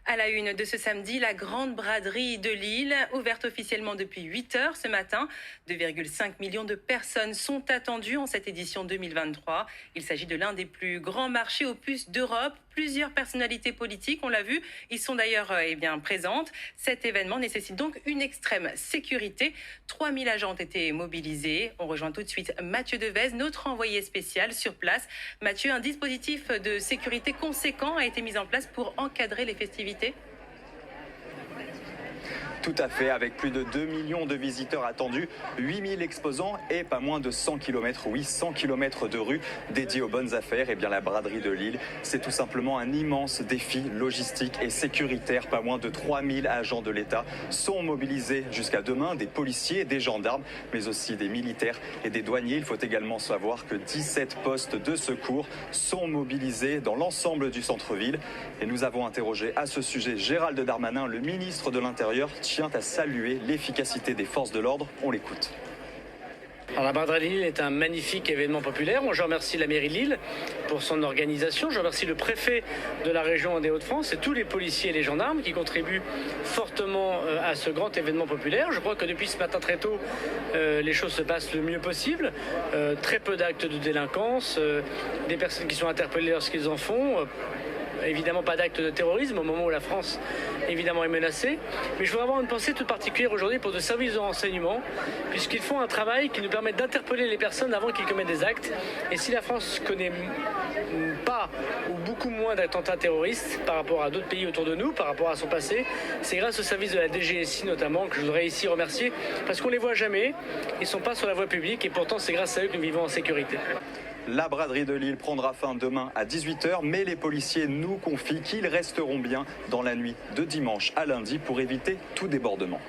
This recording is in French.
À la une de ce samedi, la grande braderie de Lille, ouverte officiellement depuis 8 heures ce matin. 2,5 millions de personnes sont attendues en cette édition 2023. Il s'agit de l'un des plus grands marchés aux puces d'Europe. Plusieurs personnalités politiques, on l'a vu, y sont d'ailleurs présentes. Cet événement nécessite donc une extrême sécurité. 3000 agents ont été mobilisés. On rejoint tout de suite Mathieu Devez, notre envoyé spécial sur place. Mathieu, un dispositif de sécurité conséquent a été mis en place pour encadrer les festivités. Tout à fait, avec plus de 2 millions de visiteurs attendus, 8000 exposants et pas moins de 100 km, 100 km de rues dédiées aux bonnes affaires. Et bien la braderie de Lille, c'est tout simplement un immense défi logistique et sécuritaire. Pas moins de 3000 agents de l'État sont mobilisés jusqu'à demain, des policiers, des gendarmes, mais aussi des militaires et des douaniers. Il faut également savoir que 17 postes de secours sont mobilisés dans l'ensemble du centre-ville. Et nous avons interrogé à ce sujet Gérald Darmanin, le ministre de l'Intérieur, tient à saluer l'efficacité des forces de l'ordre. On l'écoute. Alors, la braderie de Lille est un magnifique événement populaire. Je remercie la mairie de Lille pour son organisation. Je remercie le préfet de la région des Hauts-de-France et tous les policiers et les gendarmes qui contribuent fortement à ce grand événement populaire. Je crois que depuis ce matin très tôt, les choses se passent le mieux possible. Très peu d'actes de délinquance, des personnes qui sont interpellées lorsqu'ils en font. Évidemment pas d'actes de terrorisme au moment où la France évidemment est menacée. Mais je voudrais avoir une pensée toute particulière aujourd'hui pour nos services de renseignement, puisqu'ils font un travail qui nous permet d'interpeller les personnes avant qu'ils commettent des actes. Et si la France connaît pas ou beaucoup moins d'attentats terroristes par rapport à d'autres pays autour de nous, par rapport à son passé, c'est grâce au service de la DGSI notamment que je voudrais ici remercier, parce qu'on les voit jamais, ils ne sont pas sur la voie publique et pourtant c'est grâce à eux que nous vivons en sécurité. La braderie de Lille prendra fin demain à 18h, mais les policiers nous confient qu'ils resteront bien dans la nuit de dimanche à lundi pour éviter tout débordement.